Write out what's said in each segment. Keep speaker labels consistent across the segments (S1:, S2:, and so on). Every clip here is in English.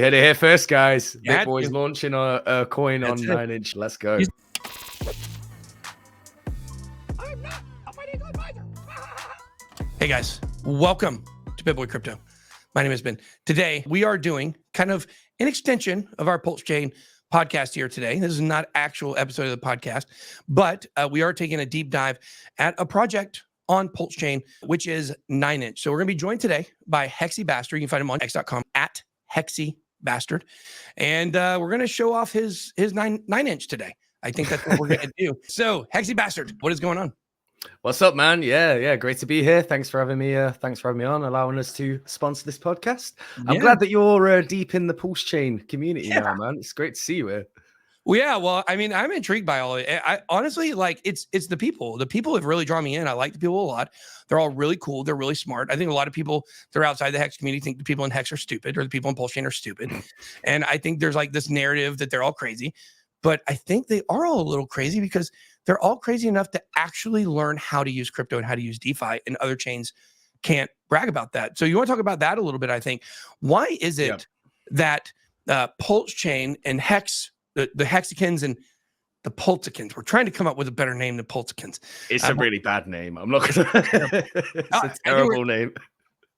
S1: You heard it here first, guys.
S2: Yeah,
S1: Bitboy's launching a coin on 9inch. Let's go.
S2: Hey guys, welcome to Bitboy Crypto. My name is Ben. Today we are doing kind of an extension of our Postchain podcast here today. This is not actual episode of the podcast, but we are taking a deep dive at a project on Postchain, which is 9inch. So we're going to be joined today by Hexy Bastard. You can find him on X.com at Hexy Bastard, and we're going to show off his 9inch today. I think that's what we're going to do. So Hexy Bastard, what is going on?
S1: What's up, man? Yeah, great to be here. Thanks for having me. Thanks for having me on, allowing us to sponsor this podcast. I'm glad that you're deep in the Postchain community now, man. It's great to see you here.
S2: Well, yeah. Well, I mean, I'm intrigued by all of it. I honestly, like, it's the people. The people have really drawn me in. I like the people a lot. They're all really cool. They're really smart. I think a lot of people that are outside the Hex community think the people in Hex are stupid, or the people in Postchain are stupid. And I think there's like this narrative that they're all crazy. But I think they are all a little crazy because they're all crazy enough to actually learn how to use crypto and how to use DeFi, and other chains can't brag about that. So you want to talk about that a little bit, I think. Why is it that Postchain and Hex, the Hexicans and the Pulticans, we're trying to come up with a better name than Pulticans.
S1: It's a really bad name. I'm not going to. It's a terrible name.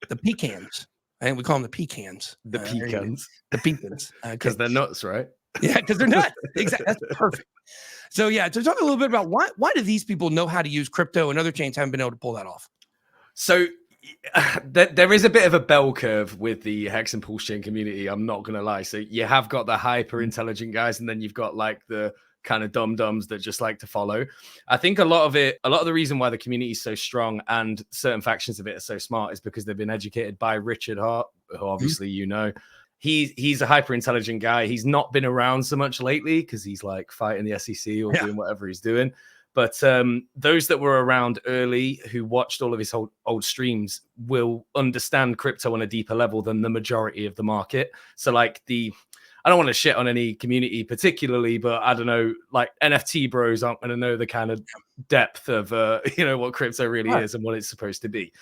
S2: The Pecans. I think we call them the Pecans.
S1: The Pecans.
S2: The Pecans.
S1: Because they're nuts, right?
S2: Yeah, because they're nuts. Exactly. That's perfect. So yeah, to talk a little bit about why do these people know how to use crypto and other chains haven't been able to pull that off?
S1: So there is a bit of a bell curve with the Hex and Pchain community. I'm not going to lie. So you have got the hyper intelligent guys, and then you've got like the kind of dum-dums that just like to follow. I think a lot of the reason why the community is so strong and certain factions of it are so smart is because they've been educated by Richard Hart, who obviously you know. He's a hyper intelligent guy. He's not been around so much lately because he's like fighting the SEC or doing whatever he's doing. But those that were around early who watched all of his old streams will understand crypto on a deeper level than the majority of the market. So like I don't want to shit on any community particularly, but I don't know, like NFT bros aren't going to know the kind of depth of, what crypto really is and what it's supposed to be.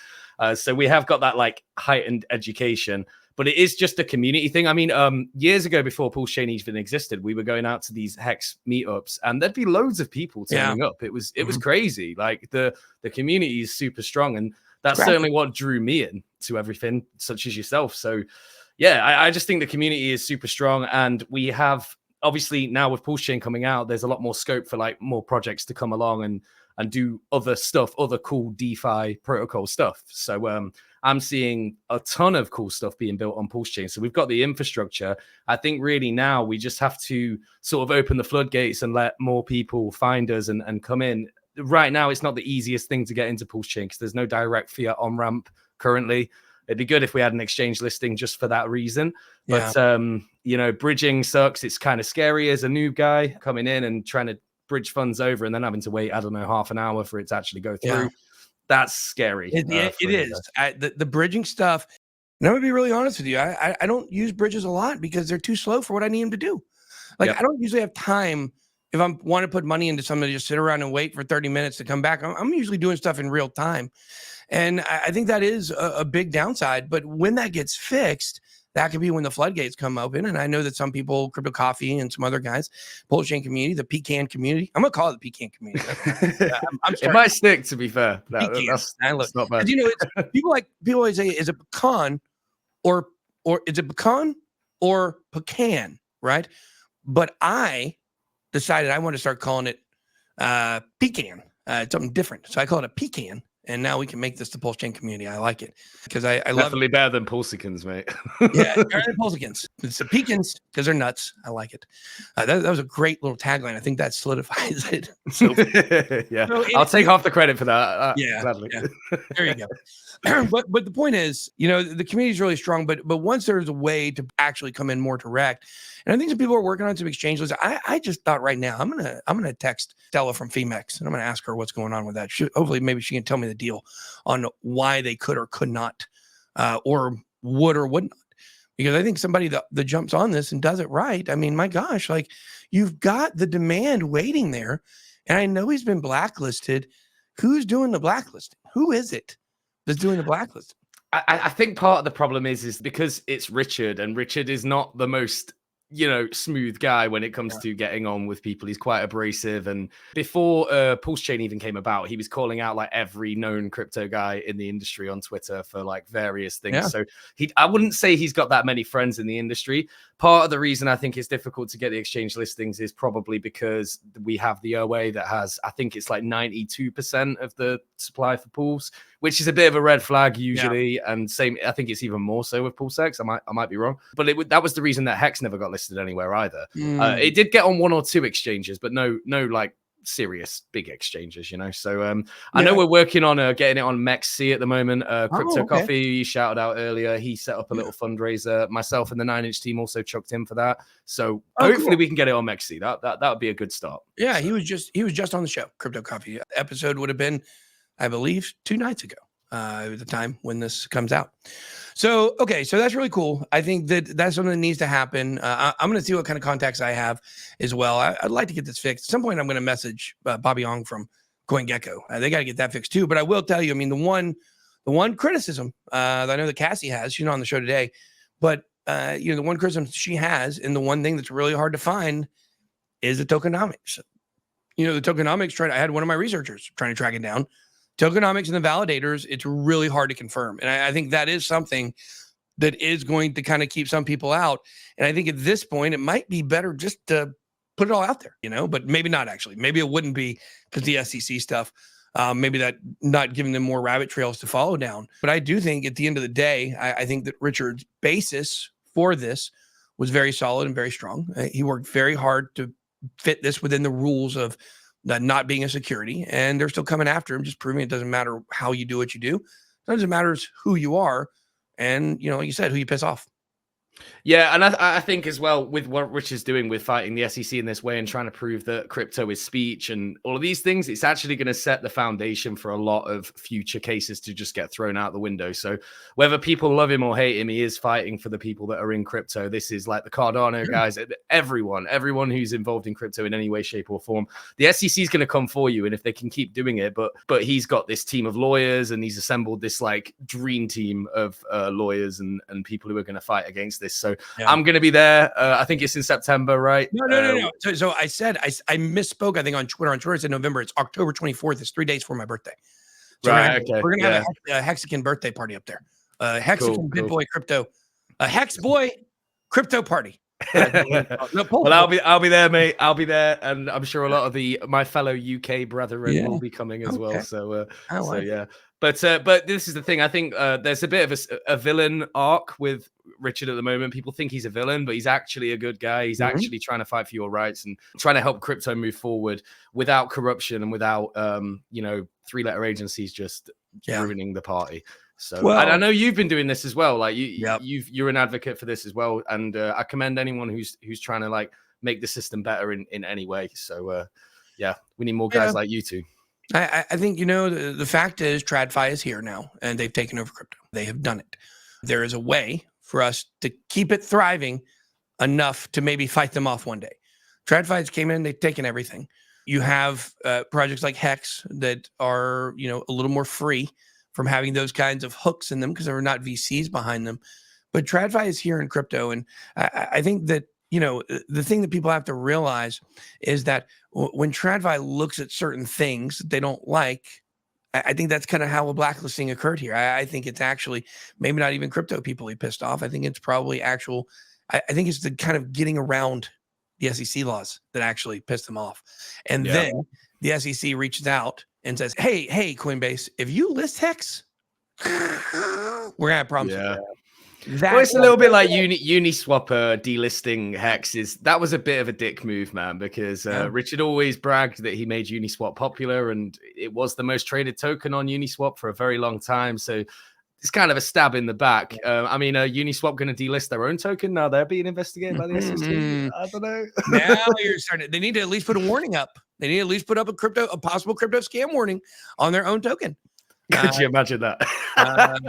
S1: So we have got that like heightened education. But it is just a community thing. I mean, years ago, before Postchain even existed, we were going out to these Hex meetups, and there'd be loads of people turning up. It was crazy. Like the community is super strong, and that's certainly what drew me in to everything, such as yourself. So, yeah, I just think the community is super strong, and we have obviously now with Postchain coming out, there's a lot more scope for like more projects to come along and do other stuff, other cool DeFi protocol stuff. So I'm seeing a ton of cool stuff being built on Postchain. So we've got the infrastructure. I think really now we just have to sort of open the floodgates and let more people find us and come in. Right now, it's not the easiest thing to get into Postchain because there's no direct fiat on-ramp currently. It'd be good if we had an exchange listing just for that reason. But, bridging sucks. It's kind of scary as a new guy coming in and trying to bridge funds over and then having to wait, I don't know, half an hour for it to actually go through. That's scary.
S2: It is. The bridging stuff. And I'm going to be really honest with you. I don't use bridges a lot because they're too slow for what I need them to do. Like, I don't usually have time if I want to put money into something to just sit around and wait for 30 minutes to come back. I'm usually doing stuff in real time. And I think that is a big downside. But when that gets fixed, that could be when the floodgates come open. And I know that some people, Crypto Coffee and some other guys, Bullish community, the Pecan community. I'm going to call it the Pecan community.
S1: It might stick, to be fair. That's not bad.
S2: People always say, is it pecan or is it pecan or pecan, right? But I decided I want to start calling it pecan. It's something different. So I call it a pecan. And now we can make this the Postchain community. I like it because I love it.
S1: Definitely better than Pulsicans, mate.
S2: Yeah, better than Pulsicans. It's the Pecans because they're nuts. I like it. That was a great little tagline. I think that solidifies it. So,
S1: I'll take half the credit for that. Gladly.
S2: Yeah. There you go. But the point is, the community is really strong. But once there's a way to actually come in more direct, and I think some people are working on some exchange lists. I just thought right now I'm gonna text Stella from Phemex and I'm gonna ask her what's going on with that. Hopefully, maybe she can tell me the deal on why they could or could not, or would or would not. Because I think somebody that jumps on this and does it right. I mean, my gosh, like you've got the demand waiting there, and I know he's been blacklisted. Who's doing the blacklisting? Who is it that's doing the blacklisting?
S1: I think part of the problem is because it's Richard, and Richard is not the most, smooth guy when it comes to getting on with people. He's quite abrasive. And before Postchain even came about, he was calling out like every known crypto guy in the industry on Twitter for like various things.
S2: Yeah.
S1: So I wouldn't say he's got that many friends in the industry. Part of the reason I think it's difficult to get the exchange listings is probably because we have the OA that has, I think it's like 92% of the supply for pools, which is a bit of a red flag usually. Yeah. And same, I think it's even more so with PulseX. I might be wrong, but that was the reason that Hex never got listed anywhere either. It did get on 1 or 2 exchanges, but no like serious big exchanges, So I know we're working on getting it on MEXC at the moment. Crypto Coffee shouted out earlier. He set up a little fundraiser. Myself and the 9inch team also chucked in for that. So hopefully we can get it on MEXC. That would be a good start.
S2: Yeah, so. He was just on the show. Crypto Coffee episode would have been, I believe, 2 nights ago, at the time when this comes out. So, okay, so that's really cool. I think that's something that needs to happen. I'm going to see what kind of contacts I have as well. I'd like to get this fixed. At some point, I'm going to message Bobby Ong from CoinGecko. They got to get that fixed too. But I will tell you, I mean, the one criticism that I know that Cassie has, she's not on the show today, but the one criticism she has, and the one thing that's really hard to find is the tokenomics. The tokenomics, I had one of my researchers trying to track it down. Tokenomics and the validators, it's really hard to confirm. And I think that is something that is going to kind of keep some people out. And I think at this point, it might be better just to put it all out there, but maybe not actually. Maybe it wouldn't be because the SEC stuff, maybe that not giving them more rabbit trails to follow down. But I do think at the end of the day, I think that Richard's basis for this was very solid and very strong. He worked very hard to fit this within the rules of not being a security, and they're still coming after him, just proving it doesn't matter how you do what you do. It doesn't matter who you are, and like you said, who you piss off.
S1: Yeah, and I think as well with what Rich is doing with fighting the SEC in this way and trying to prove that crypto is speech and all of these things, it's actually going to set the foundation for a lot of future cases to just get thrown out the window. So whether people love him or hate him, he is fighting for the people that are in crypto. This is like the Cardano guys, everyone who's involved in crypto in any way, shape or form. The SEC is going to come for you, and if they can keep doing it, but he's got this team of lawyers, and he's assembled this like dream team of lawyers and people who are going to fight against this. So I'm going to be there. I think it's in September, right?
S2: No. So I said, I misspoke. I think on Twitter I said November. It's October 24th. It's 3 days for my birthday. So
S1: right.
S2: We're going to have a Hexagon birthday party up there. Hexagon Big Boy Crypto, a Hex Boy Crypto party.
S1: Well, I'll be there, mate. I'll be there, and I'm sure a lot of my fellow UK brethren will be coming as well. So, yeah. But this is the thing. I think there's a bit of a villain arc with Richard at the moment. People think he's a villain, but he's actually a good guy. He's actually trying to fight for your rights and trying to help crypto move forward without corruption and without 3-letter agencies just ruining the party. So I know you've been doing this as well. Like you're an advocate for this as well, and I commend anyone who's trying to like make the system better in any way. So we need more guys like you two.
S2: I think the fact is TradFi is here now, and they've taken over crypto. They have done it. There is a way for us to keep it thriving enough to maybe fight them off one day. TradFi came in, they've taken everything. You have projects like Hex that are a little more free from having those kinds of hooks in them because there are not VCs behind them. But TradFi is here in crypto. And I think that, the thing that people have to realize is that when TradFi looks at certain things that they don't like, I think that's kind of how a blacklisting occurred here. I think it's actually maybe not even crypto people he pissed off. I think it's probably I think it's the kind of getting around the SEC laws that actually pissed them off. And then the SEC reaches out and says, hey, Coinbase, if you list Hex, we're going to have problems with that.
S1: It's a little bit like Uniswap delisting Hex. That was a bit of a dick move, man, because Richard always bragged that he made Uniswap popular, and it was the most traded token on Uniswap for a very long time. So it's kind of a stab in the back. Uniswap going to delist their own token? Now they're being investigated by the SEC. I don't know.
S2: Now you're starting. They need to at least put a warning up. They need to at least put up a possible crypto scam warning on their own token.
S1: Could you imagine that?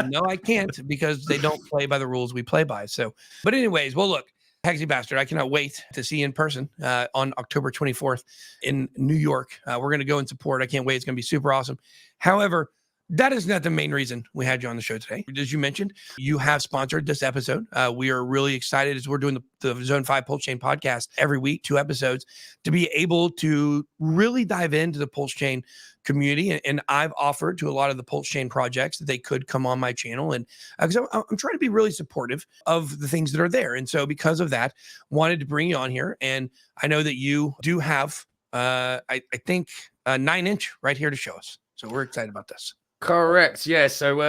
S2: No, I can't, because they don't play by the rules we play by. So, but anyways, well, look, Hexy Bastard, I cannot wait to see you in person on October 24th in New York. We're going to go and support. I can't wait. It's going to be super awesome. However, That is not the main reason we had you on the show today. As you mentioned, you have sponsored this episode. We are really excited as we're doing the Zone 5 Postchain podcast every week, 2 episodes, to be able to really dive into the Postchain community. And I've offered to a lot of the Postchain projects that they could come on my channel. And because I'm trying to be really supportive of the things that are there. And so because of that, wanted to bring you on here. And I know that you do have, I think, a 9-inch right here to show us. So we're excited about this.
S1: Correct. Yeah. So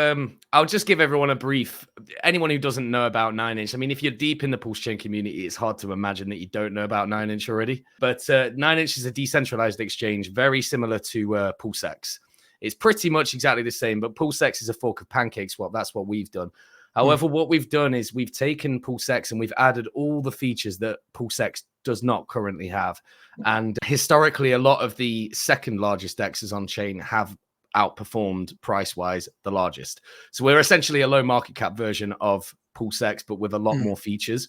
S1: I'll just give everyone a brief. Anyone who doesn't know about 9-inch, I mean, if you're deep in the Postchain community, it's hard to imagine that you don't know about 9-inch already. But 9-inch is a decentralized exchange, very similar to PulseX. It's pretty much exactly the same, but PulseX is a fork of PancakeSwap. That's what we've done. However, what we've done is we've taken PulseX and we've added all the features that PulseX does not currently have. And historically, a lot of the second largest DEXs on chain have outperformed price-wise the largest. So we're essentially a low market cap version of PulseX, but with a lot more features.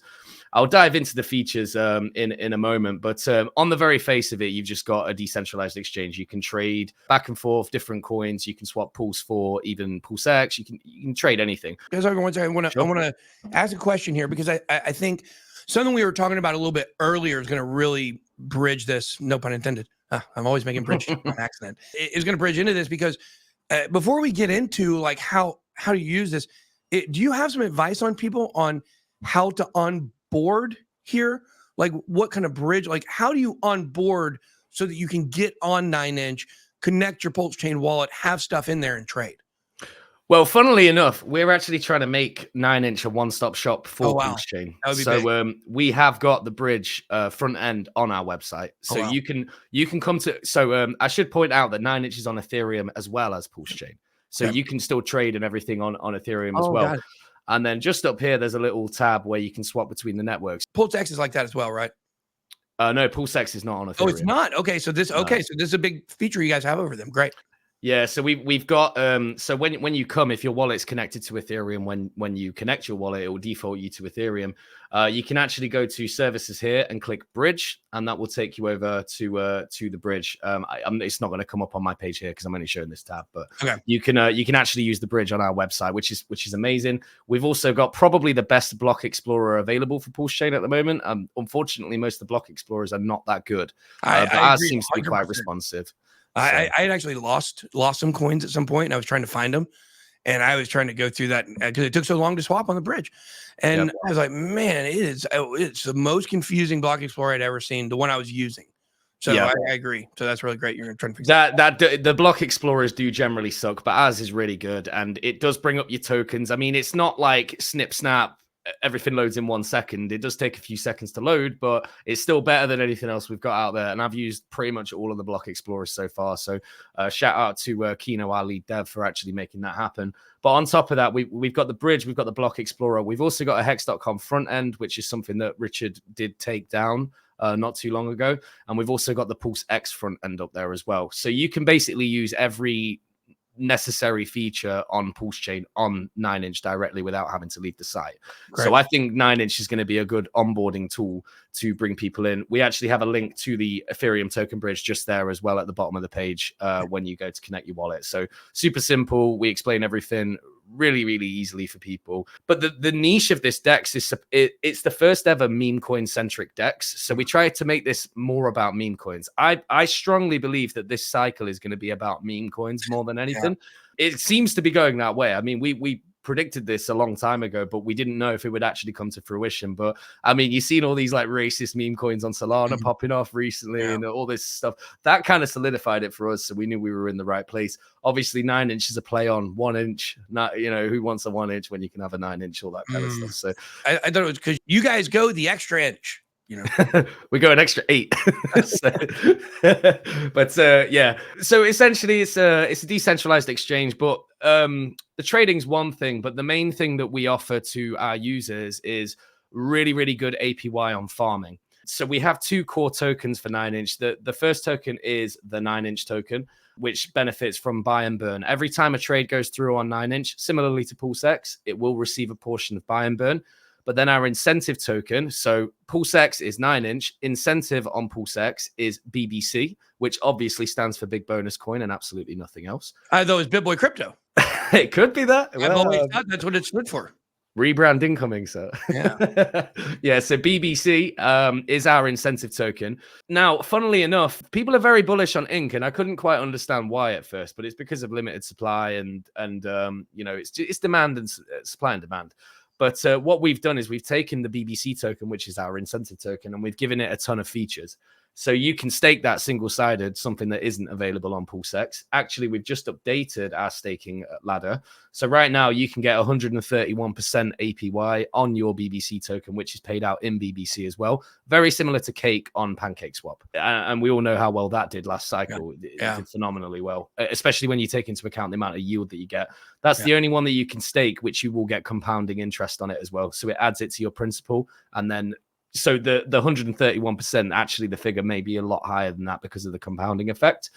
S1: I'll dive into the features in a moment, but on the very face of it, you've just got a decentralized exchange. You can trade back and forth different coins. You can swap Pulse for even PulseX. You can trade anything.
S2: Because everyone's, I want to ask a question here, because I think something we were talking about a little bit earlier is going to really bridge this. No pun intended. I'm always making bridge on accident. It's going to bridge into this because before we get into like how to use this, do you have some advice on people on how to onboard here? Like what kind of bridge, like how do you onboard so that you can get on 9-inch, connect your Postchain wallet, have stuff in there and trade?
S1: Well, funnily enough, we're actually trying to make 9-inch a one-stop shop for Postchain. So we have got the bridge front end on our website. So you can come to. So I should point out that 9-inch is on Ethereum as well as Postchain. So you can still trade and everything on Ethereum as well. And then just up here, there's a little tab where you can swap between the networks.
S2: PulseX is like that as well, right?
S1: No, PulseX is not on Ethereum.
S2: Oh, it's not. Okay, so this. Okay, so this is a big feature you guys have over them. Great.
S1: Yeah, so we've got so when you come, if your wallet's connected to Ethereum, when you connect your wallet, it will default you to Ethereum. You can actually go to services here and click bridge, and that will take you over to the bridge. It's not going to come up on my page here because I'm only showing this tab, but you can actually use the bridge on our website, which is amazing. We've also got probably the best block explorer available for Postchain at the moment. Unfortunately, most of the block explorers are not that good, but ours seems to be quite responsive.
S2: I had actually lost some coins at some point, and I was trying to find them, and I was trying to go through that because it took so long to swap on the bridge, and I was like, man, it's the most confusing block explorer I'd ever seen. The one I was using, so I agree. So that's really great. You're trying to fix
S1: that. The block explorers do generally suck, but ours is really good, and it does bring up your tokens. I mean, it's not like snip snap. Everything loads in 1 second. It does take a few seconds to load, but it's still better than anything else we've got out there. And I've used pretty much all of the block explorers so far. So shout out to Kino, our lead dev, for actually making that happen. But on top of that, we've got the bridge, we've got the block explorer. We've also got a Hex.com front end, which is something that Richard did take down not too long ago. And we've also got the PulseX front end up there as well. So you can basically use every necessary feature on Postchain on 9-inch directly without having to leave the site. Great. So I think 9-inch is going to be a good onboarding tool to bring people in. We actually have a link to the Ethereum token bridge just there as well at the bottom of the page when you go to connect your wallet. So super simple. We explain everything really, really easily for people. But the niche of this DEX is it's the first ever meme coin centric DEX. So we tried to make this more about meme coins. I strongly believe that this cycle is going to be about meme coins more than anything. It seems to be going that way. I mean, we predicted this a long time ago, but we didn't know if it would actually come to fruition. But I mean, you've seen all these like racist meme coins on Solana popping off recently and all this stuff that kind of solidified it for us. So we knew we were in the right place. Obviously 9-inch is a play on 1-inch, not, who wants a 1-inch when you can have a 9-inch, all that kind of stuff. So
S2: I thought it was because you guys go the extra inch.
S1: We go an extra 8. Yeah. So essentially it's a decentralized exchange, but the trading's one thing, but the main thing that we offer to our users is really, really good APY on farming. So we have 2 core tokens for 9-inch. The first token is the 9-inch token, which benefits from buy and burn. Every time a trade goes through on 9-inch, similarly to PulseX, it will receive a portion of buy and burn. But then our incentive token, so PulseX is 9-inch. Incentive on PulseX is BBC, which obviously stands for Big Bonus Coin and absolutely nothing else.
S2: I thought it was BitBoy Crypto.
S1: It could be that.
S2: I've always thought that's what it stood for.
S1: Rebrand incoming, sir.
S2: Yeah.
S1: Yeah, so BBC is our incentive token. Now, funnily enough, people are very bullish on Ink, and I couldn't quite understand why at first, but it's because of limited supply and it's demand and supply and demand. But what we've done is we've taken the BBC token, which is our incentive token, and we've given it a ton of features. So you can stake that single-sided, something that isn't available on PulseX. Actually, we've just updated our staking ladder. So right now you can get 131% APY on your BBC token, which is paid out in BBC as well. Very similar to Cake on PancakeSwap. And we all know how well that did last cycle. It did phenomenally well, especially when you take into account the amount of yield that you get. That's the only one that you can stake, which you will get compounding interest on it as well. So it adds it to your principal, and then so the 131%, actually the figure may be a lot higher than that because of the compounding effect.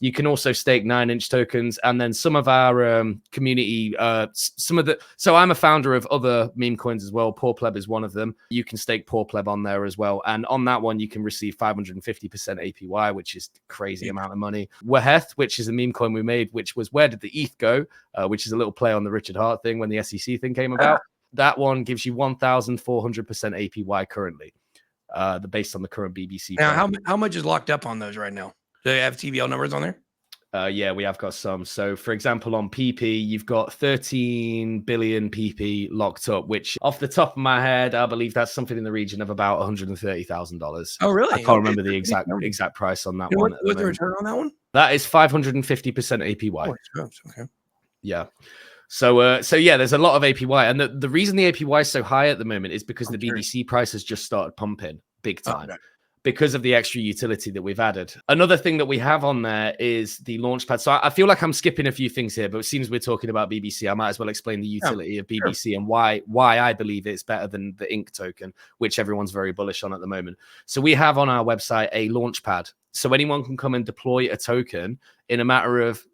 S1: You can also stake 9-inch tokens, and then some of our community, so I'm a founder of other meme coins as well. Poor Pleb is one of them. You can stake Poor Pleb on there as well. And on that one, you can receive 550% APY, which is crazy amount of money. Waheth, which is a meme coin we made, which was Where Did the ETH Go? Which is a little play on the Richard Hart thing when the SEC thing came about. That one gives you 1,400% APY currently, based on the current BBC.
S2: Now, how much is locked up on those right now? Do they have TVL numbers on there?
S1: Yeah, we have got some. So, for example, on PP, you've got 13 billion PP locked up, which off the top of my head, I believe that's something in the region of about $130,000.
S2: Oh, really?
S1: I can't remember the exact price on that one.
S2: What's the return on that one?
S1: That is 550% APY.
S2: Oh, okay.
S1: Yeah. So yeah, there's a lot of APY, and the reason the APY is so high at the moment is because the BBC price has just started pumping big time because of the extra utility that we've added. Another thing that we have on there is the launchpad. So I feel like I'm skipping a few things here, but it seems we're talking about BBC. I might as well explain the utility of BBC and why I believe it's better than the Ink token, which everyone's very bullish on at the moment. So we have on our website a launchpad, so anyone can come and deploy a token in a matter of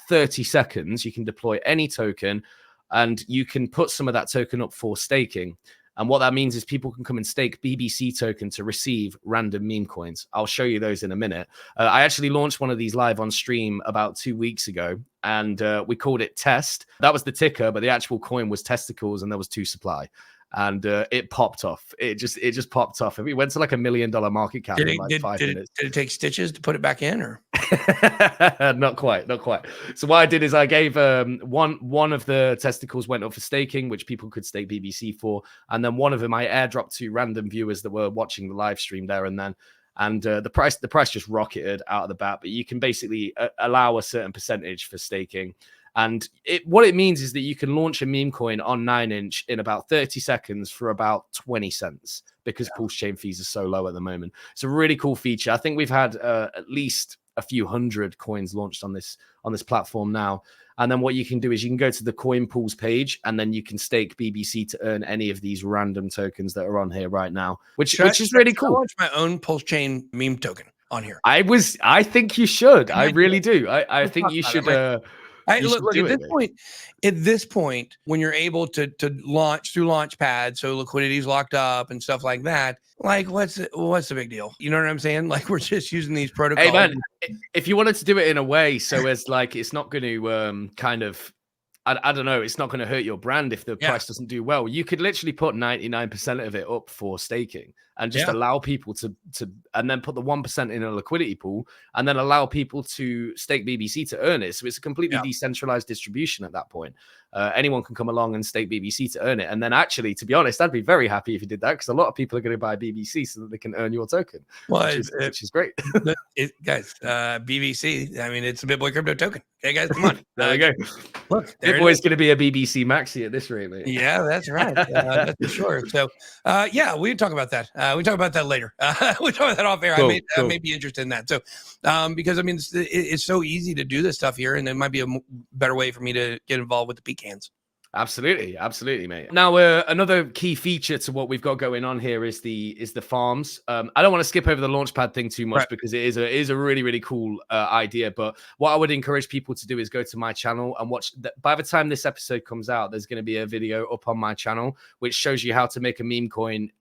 S1: 30 seconds. You can deploy any token, and you can put some of that token up for staking. And what that means is people can come and stake BBC token to receive random meme coins. I'll show you those in a minute. I actually launched one of these live on stream about 2 weeks ago, and we called it Test. That was the ticker, but the actual coin was testicles, and there was 2 supply. And it popped off. It just popped off. It went to like $1 million market cap in like 5 minutes.
S2: Did it take stitches to put it back in, or?
S1: Not quite. So what I did is I gave one of the testicles went up for staking, which people could stake BBC for, and then one of them I airdropped to random viewers that were watching the live stream there and then. And the price just rocketed out of the bat. But you can basically allow a certain percentage for staking. And what it means is that you can launch a meme coin on 9-inch in about 30 seconds for about 20 cents because Postchain fees are so low at the moment. It's a really cool feature. I think we've had at least a few hundred coins launched on this platform now. And then what you can do is you can go to the coin pools page, and then you can stake BBC to earn any of these random tokens that are on here right now, which is really cool.
S2: I launch my own Postchain meme token on here.
S1: I think you should. I really do. I think you should.
S2: Look at this point, when you're able to launch through Launchpad, so liquidity is locked up and stuff like that. Like, what's the big deal? You know what I'm saying? Like, we're just using these protocols.
S1: Hey man, if you wanted to do it in a way so as like it's not going to kind of, I don't know, it's not going to hurt your brand if the price doesn't do well. You could literally put 99% of it up for staking and just allow people to and then put the 1% in a liquidity pool and then allow people to stake BBC to earn it. So it's a completely decentralized distribution at that point. Anyone can come along and stake BBC to earn it. And then actually, to be honest, I'd be very happy if you did that, because a lot of people are going to buy BBC so that they can earn your token, which is great.
S2: Guys, BBC, I mean, it's a BitBoy crypto token. Okay, guys, come on.
S1: There we go.
S2: Look,
S1: BitBoy's going to be a BBC maxi at this rate, mate.
S2: Yeah, that's right. That's for sure. So, we talk about that. We talk about that later. We talk about that off air. Cool, I may be interested in that. So, because I mean, it's so easy to do this stuff here, and it might be a better way for me to get involved with the pecans.
S1: Absolutely, absolutely, mate. Now, another key feature to what we've got going on here is the farms. I don't want to skip over the launchpad thing too much because it is a really, really cool idea. But what I would encourage people to do is go to my channel and watch. By the time this episode comes out, there's going to be a video up on my channel which shows you how to make a meme coin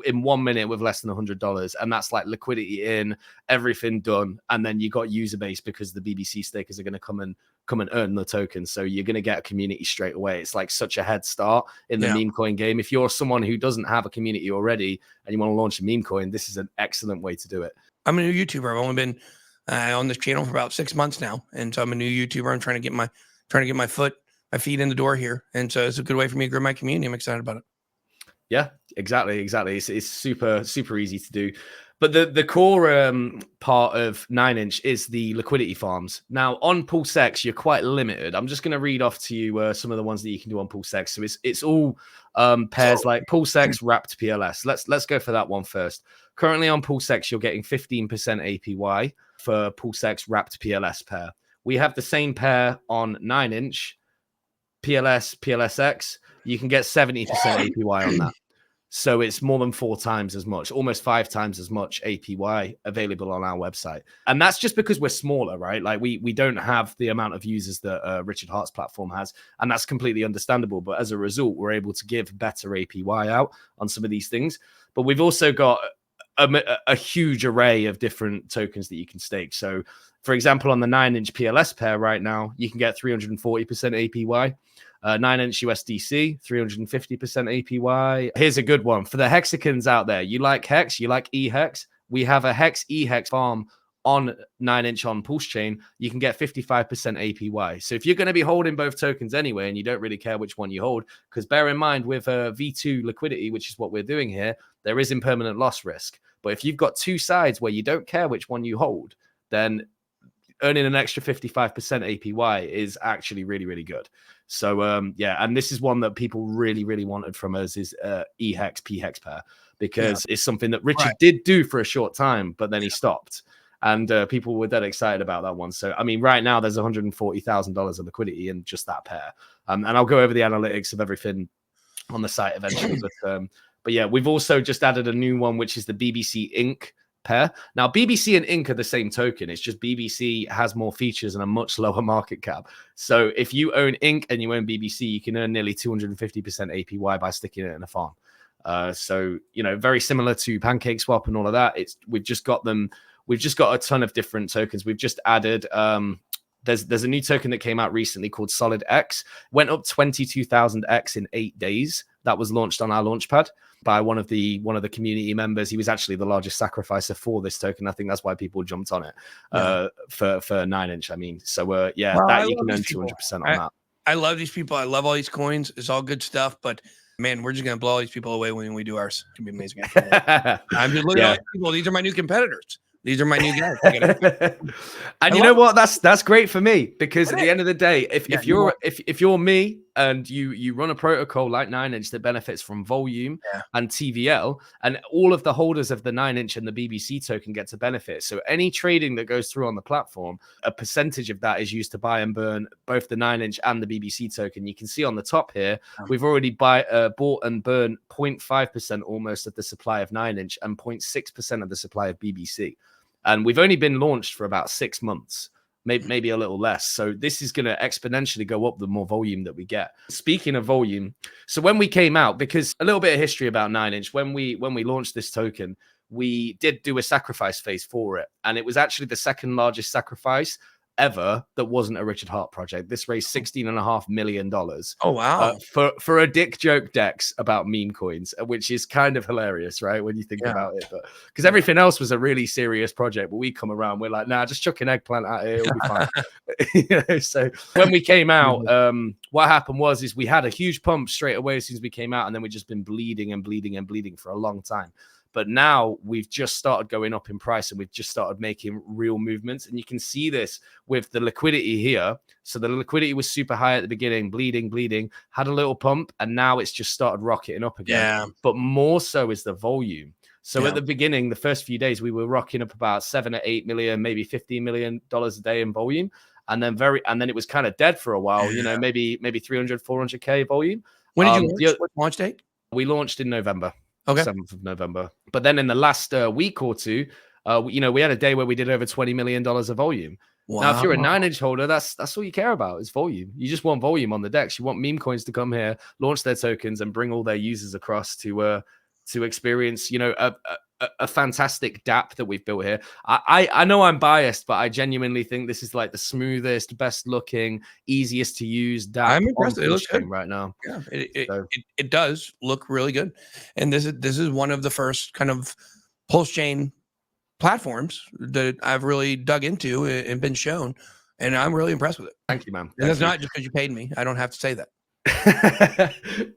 S1: in 1 minute with less than $100, and that's like liquidity in, everything done, and then you got user base because the BBC stakers are going to come and earn the token, so you're going to get a community straight away. It's like such a head start in the meme coin game. If you're someone who doesn't have a community already and you want to launch a meme coin, this is an excellent way to do it.
S2: I'm a new YouTuber. I've only been on this channel for about 6 months now, and so I'm a new YouTuber. I'm trying to get my feet in the door here, and so it's a good way for me to grow my community. I'm excited about it.
S1: Yeah, exactly. It's super, super easy to do. But the core part of 9inch is the liquidity farms. Now, on PulseX, you're quite limited. I'm just going to read off to you some of the ones that you can do on PulseX. So it's all pairs like PulseX wrapped PLS. Let's go for that one first. Currently on PulseX, you're getting 15% APY for PulseX wrapped PLS pair. We have the same pair on 9inch PLS, PLSX. You can get 70% APY on that. So it's more than 4 times as much, almost 5 times as much APY available on our website. And that's just because we're smaller, right? Like we don't have the amount of users that Richard Hart's platform has. And that's completely understandable. But as a result, we're able to give better APY out on some of these things. But we've also got a huge array of different tokens that you can stake. So, for example, on the 9inch PLS pair right now, you can get 340% APY. 9inch USDC, 350% APY. Here's a good one for the hexicans out there. You like Hex? You like eHex? We have a Hex eHex farm on 9inch on Postchain. You can get 55% APY. So if you're going to be holding both tokens anyway, and you don't really care which one you hold, because bear in mind with V2 liquidity, which is what we're doing here, there is impermanent loss risk. But if you've got two sides where you don't care which one you hold, then earning an extra 55% APY is actually really, really good. So, yeah, and this is one that people really, really wanted from us is eHex, PHEX pair, because it's something that Richard did do for a short time, but then he stopped. And people were dead excited about that one. So, I mean, right now there's $140,000 of liquidity in just that pair. And I'll go over the analytics of everything on the site eventually. But yeah, we've also just added a new one, which is the BBC Inc. pair. Now, BBC and Inc. are the same token. It's just BBC has more features and a much lower market cap. So if you own Inc. and you own BBC, you can earn nearly 250% APY by sticking it in a farm. So, you know, very similar to PancakeSwap and all of that. We've just got a ton of different tokens. We've just added there's a new token that came out recently called Solid X. Went up 22,000x in 8 days. That was launched on our launchpad by one of the community members. He was actually the largest sacrificer for this token. I think that's why people jumped on it for 9inch. I mean, so you can earn 200% on that.
S2: I love these people. I love all these coins. It's all good stuff, but man, we're just gonna blow all these people away when we do ours. It's gonna be amazing. I'm just looking at all these people. These are my new competitors. These are my new guys.
S1: And you know what? That's great for me, because at the end of the day, if you're me and you run a protocol like 9inch that benefits from volume and TVL, and all of the holders of the 9inch and the BBC token get to benefit. So any trading that goes through on the platform, a percentage of that is used to buy and burn both the 9inch and the BBC token. You can see on the top here, we've already bought and burned 0.5% almost of the supply of 9inch and 0.6% of the supply of BBC. And we've only been launched for about 6 months, maybe a little less. So this is going to exponentially go up the more volume that we get. Speaking of volume, so when we came out, because a little bit of history about 9inch, when we launched this token, we did do a sacrifice phase for it. And it was actually the second largest sacrifice ever that wasn't a Richard Hart project. This raised $16.5 million.
S2: Oh, wow.
S1: For a dick joke Dex about meme coins, which is kind of hilarious, right? When you think about it, but because everything else was a really serious project, but we come around, we're like, nah, just chuck an eggplant at it, it'll be fine. You know, so when we came out, what happened was we had a huge pump straight away as soon as we came out, and then we've just been bleeding and bleeding and bleeding for a long time. But now we've just started going up in price, and we've just started making real movements. And you can see this with the liquidity here. So the liquidity was super high at the beginning, bleeding, had a little pump, and now it's just started rocketing up again. Yeah. But more so is the volume. So at the beginning, the first few days, we were rocking up about 7 or 8 million, maybe $15 million a day in volume. and then it was kind of dead for a while. You know, maybe 300, 400K volume.
S2: When did you launch? What launch date?
S1: We launched in November.
S2: Okay.
S1: 7th of November. But then in the last week or two, you know, we had a day where we did over $20 million of volume. Wow. Now, if you're a 9-inch holder, that's all you care about is volume. You just want volume on the DEX. You want meme coins to come here, launch their tokens, and bring all their users across to experience, you know, a fantastic DApp that we've built here. I know I'm biased, but I genuinely think this is like the smoothest, best looking, easiest to use DApp.
S2: I'm impressed. It looks good
S1: right now.
S2: Yeah, it does look really good. And this is one of the first kind of Postchain platforms that I've really dug into and been shown, and I'm really impressed with it.
S1: Thank you, man.
S2: And that's not just because you paid me. I don't have to say that.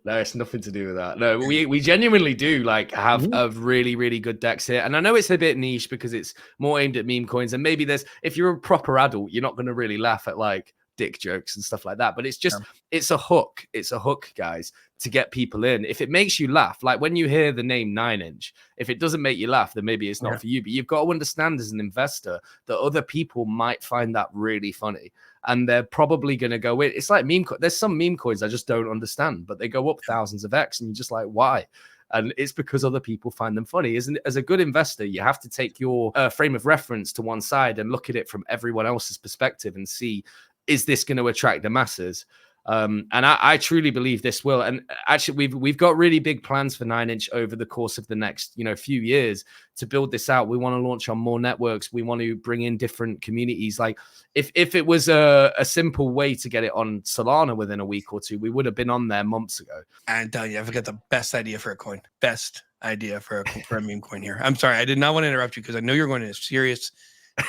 S1: No, it's nothing to do with that. No, we genuinely do like have a really, really good DEX here. And I know it's a bit niche because it's more aimed at meme coins. And maybe if you're a proper adult, you're not going to really laugh at like dick jokes and stuff like that. But it's just, it's a hook. It's a hook, guys, to get people in. If it makes you laugh, like when you hear the name 9-inch, if it doesn't make you laugh, then maybe it's not for you. But you've got to understand as an investor that other people might find that really funny. And they're probably going to go in. It's like there's some meme coins I just don't understand, but they go up thousands of X and you're just like, why? And it's because other people find them funny. As a good investor, you have to take your frame of reference to one side and look at it from everyone else's perspective and see, is this going to attract the masses? And I truly believe this will. And actually, we've got really big plans for 9-inch over the course of the next, you know, few years to build this out. We want to launch on more networks. We want to bring in different communities. Like if it was a simple way to get it on Solana within a week or two, we would have been on there months ago.
S2: I'm telling you, I've got the best idea for a coin. Best idea for a meme coin here. I'm sorry, I did not want to interrupt you because I know you're going into serious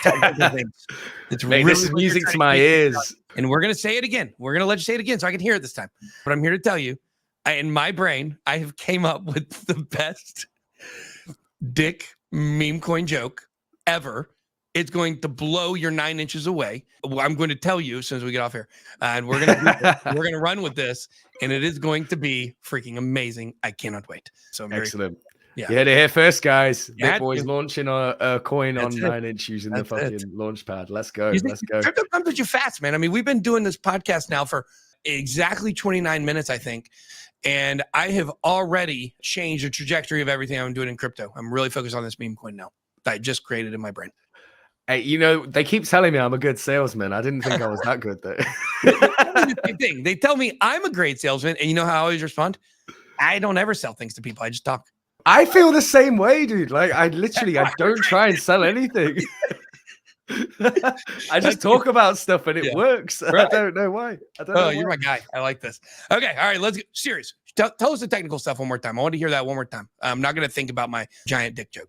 S2: technical things.
S1: It's Mate, really this is music to my ears.
S2: And we're going to say it again. We're going to let you say it again so I can hear it this time. But I'm here to tell you, in my brain, I have came up with the best dick meme coin joke ever. It's going to blow your 9 inches away. I'm going to tell you as soon as we get off here. And we're going to run with this. And it is going to be freaking amazing. I cannot wait. So I'm
S1: excellent. Yeah. You heard it here first, guys. Big Boy's launching a coin on 9-inch using the fucking launch pad. Let's go. Let's go.
S2: Crypto comes at you fast, man. I mean, we've been doing this podcast now for exactly 29 minutes, I think. And I have already changed the trajectory of everything I'm doing in crypto. I'm really focused on this meme coin now that I just created in my brain.
S1: Hey, you know, they keep telling me I'm a good salesman. I didn't think I was that good, though.
S2: They tell me I'm a great salesman. And you know how I always respond? I don't ever sell things to people. I just talk.
S1: I feel the same way, dude. Like I don't try and sell anything. I just talk about stuff and it works. Right. I don't know why.
S2: You're my guy. I like this. Okay. All right. Let's get serious. Tell us the technical stuff one more time. I want to hear that one more time. I'm not going to think about my giant dick joke.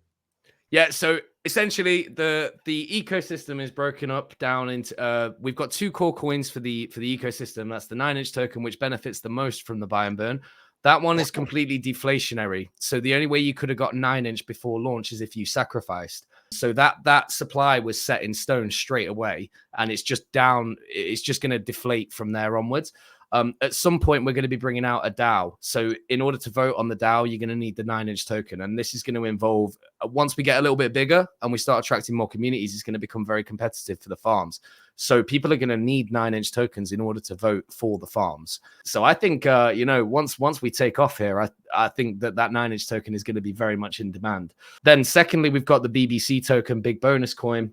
S1: Yeah. So essentially the ecosystem is broken up down into, we've got 2 core coins for the ecosystem. That's the 9-inch token, which benefits the most from the buy and burn. That one is completely deflationary. So the only way you could have got 9-inch before launch is if you sacrificed. So that supply was set in stone straight away. And it's just down. It's just going to deflate from there onwards. At some point, we're going to be bringing out a DAO. So in order to vote on the DAO, you're going to need the 9-inch token. And this is going to involve, once we get a little bit bigger and we start attracting more communities, it's going to become very competitive for the farms. So people are going to need 9-inch tokens in order to vote for the farms. So I think, you know, once we take off here, I think that 9-inch token is going to be very much in demand. Then secondly, we've got the BBC token, big bonus coin,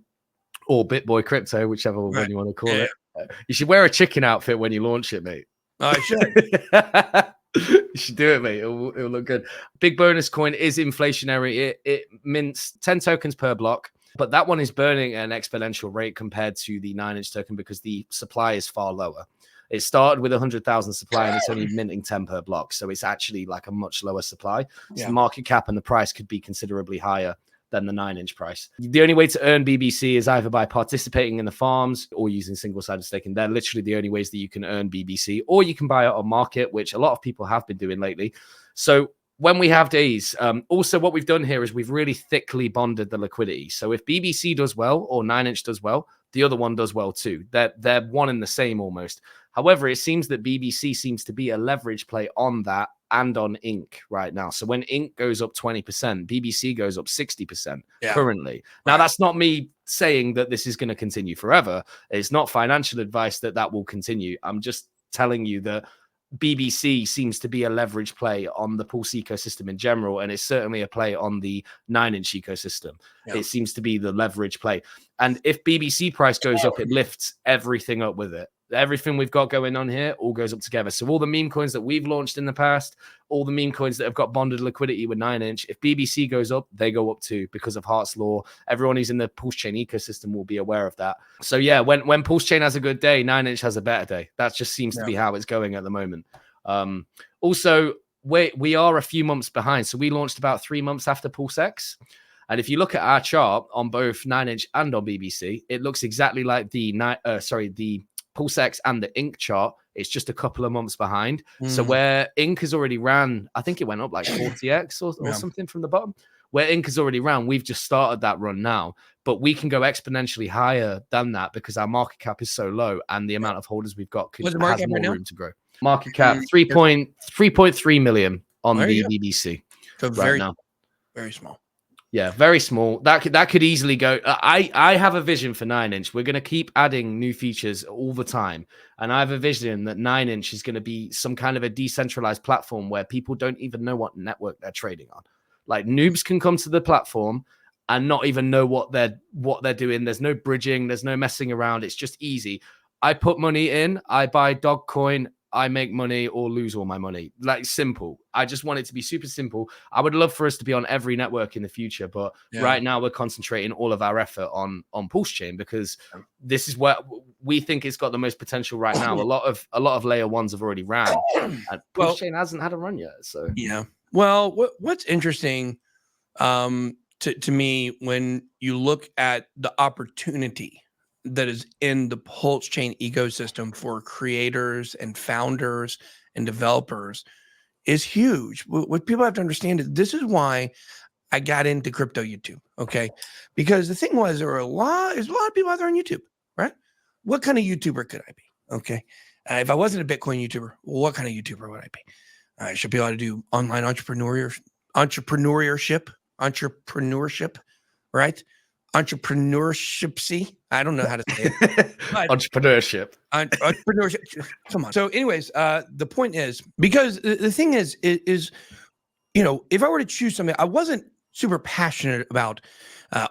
S1: or BitBoy Crypto, whichever one you want to call it. You should wear a chicken outfit when you launch it, mate.
S2: Oh, I should.
S1: You should do it, mate. It'll look good. Big bonus coin is inflationary. It mints 10 tokens per block, but that one is burning at an exponential rate compared to the 9-inch token because the supply is far lower. It started with 100,000 supply and it's only minting 10 per block. So it's actually like a much lower supply. So the market cap and the price could be considerably higher than the 9-inch price. The only way to earn BBC is either by participating in the farms or using single-sided staking. They're literally the only ways that you can earn BBC, or you can buy it on market, which a lot of people have been doing lately. So when we have days, also what we've done here is we've really thickly bonded the liquidity. So if BBC does well or 9-inch does well, the other one does well too. They're one and the same almost. However, it seems that BBC seems to be a leverage play on that and on Inc right now. So when Inc goes up 20%, BBC goes up 60% currently. Now, that's not me saying that this is going to continue forever. It's not financial advice that will continue. I'm just telling you that BBC seems to be a leverage play on the Pulse ecosystem in general, and it's certainly a play on the 9-inch ecosystem. Yeah. It seems to be the leverage play. And if BBC price goes up, it lifts everything up with it. Everything we've got going on here all goes up together. So all the meme coins that we've launched in the past, all the meme coins that have got bonded liquidity with 9-inch, if BBC goes up, they go up too because of Hart's Law. Everyone who's in the Postchain ecosystem will be aware of that. So yeah, when Postchain has a good day, 9-inch has a better day. That just seems to be how it's going at the moment. Also, we are a few months behind. So we launched about 3 months after PulseX. And if you look at our chart on both 9-inch and on BBC, it looks exactly like the PulseX and the Inc chart. It's just a couple of months behind. So where Inc has already ran, I think it went up like 40x or something from the bottom. Where Inc has already ran, we've just started that run now. But we can go exponentially higher than that because our market cap is so low and the amount of holders we've got has more room to grow. Market cap 3.3 million on the BBC
S2: so right now. Very small.
S1: Yeah, very small. That could easily go. I have a vision for 9-inch. We're going to keep adding new features all the time. And I have a vision that 9-inch is going to be some kind of a decentralized platform where people don't even know what network they're trading on. Like noobs can come to the platform and not even know what they're doing. There's no bridging. There's no messing around. It's just easy. I put money in. I buy Dogcoin. I make money or lose all my money. Like simple. I just want it to be super simple. I would love for us to be on every network in the future, but right now we're concentrating all of our effort on Postchain because this is where we think it's got the most potential right now. A lot of layer ones have already ran, and Postchain hasn't had a run yet. So
S2: yeah. Well, what's interesting to me when you look at the opportunity that is in the Postchain ecosystem for creators and founders and developers is huge. What people have to understand is this is why I got into crypto YouTube. Okay. Because the thing was, there's a lot of people out there on YouTube, right? What kind of YouTuber could I be? Okay. If I wasn't a Bitcoin YouTuber, what kind of YouTuber would I be? I should be able to do online entrepreneurship, right? Entrepreneurship. I don't know how to say it.
S1: Entrepreneurship.
S2: Entrepreneurship. Come on. So anyways, the point is, because the thing is, you know, if I were to choose something, I wasn't super passionate about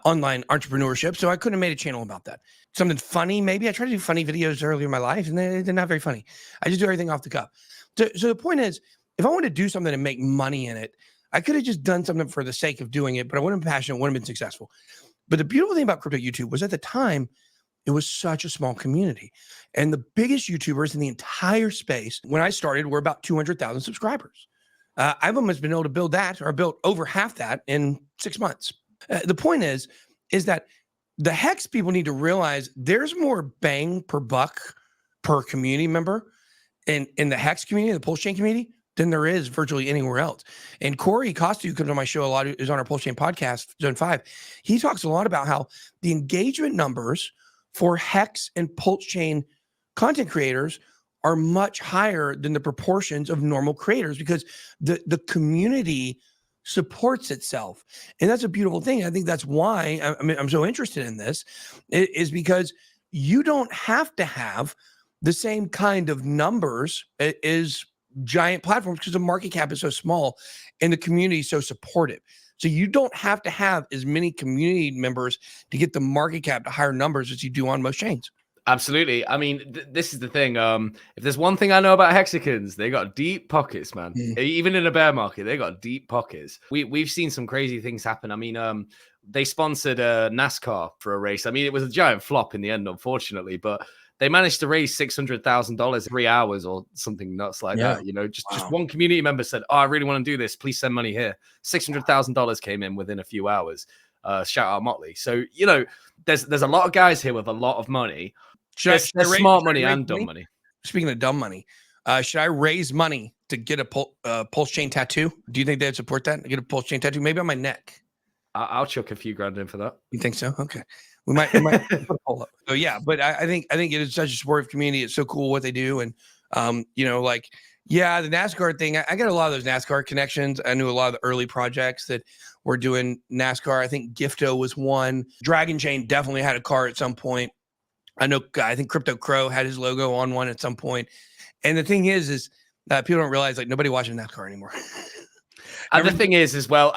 S2: online entrepreneurship, so I couldn't have made a channel about that. Something funny, maybe. I tried to do funny videos earlier in my life, and they're not very funny. I just do everything off the cuff. So the point is, if I wanted to do something and make money in it, I could have just done something for the sake of doing it, but I wouldn't have been passionate, wouldn't have been successful. But the beautiful thing about crypto YouTube was at the time, it was such a small community. And the biggest YouTubers in the entire space, when I started, were about 200,000 subscribers. I've almost been able to build that or built over half that in 6 months. The point is that the Hex people need to realize there's more bang per buck per community member in the Hex community, the Postchain community, than there is virtually anywhere else. And Corey Costa, who comes on my show a lot, is on our Postchain podcast, Zone 5. He talks a lot about how the engagement numbers for Hex and Postchain content creators are much higher than the proportions of normal creators because the community supports itself. And that's a beautiful thing. I think that's why I'm so interested in this, is because you don't have to have the same kind of numbers as giant platforms because the market cap is so small and the community is so supportive. So you don't have to have as many community members to get the market cap to higher numbers as you do on most chains.
S1: Absolutely. I mean, this is the thing. If there's one thing I know about Hexicans, they got deep pockets, man. Even in a bear market, they got deep pockets. We've seen some crazy things happen. I mean, they sponsored NASCAR for a race. I mean, it was a giant flop in the end, unfortunately, but they managed to raise $600,000 in 3 hours or something nuts like that. You know, just one community member said, "Oh, I really want to do this. Please send money here." $600,000 came in within a few hours. Shout out Motley. So, you know, there's a lot of guys here with a lot of money. There's smart money and dumb money.
S2: Speaking of dumb money, should I raise money to get a Postchain tattoo? Do you think they'd support that? Get a Postchain tattoo, maybe on my neck.
S1: I'll chuck a few grand in for that.
S2: You think so? Okay. We might put a poll up. So yeah, but I think it is such a supportive community. It's so cool what they do. And you know, like Yeah, the NASCAR thing. I got a lot of those NASCAR connections. I knew a lot of the early projects that were doing NASCAR. I think Gifto was one. Dragon Chain definitely had a car at some point. I think Crypto Crow had his logo on one at some point. And the thing is that people don't realize like nobody watches NASCAR anymore.
S1: And the thing is, as well,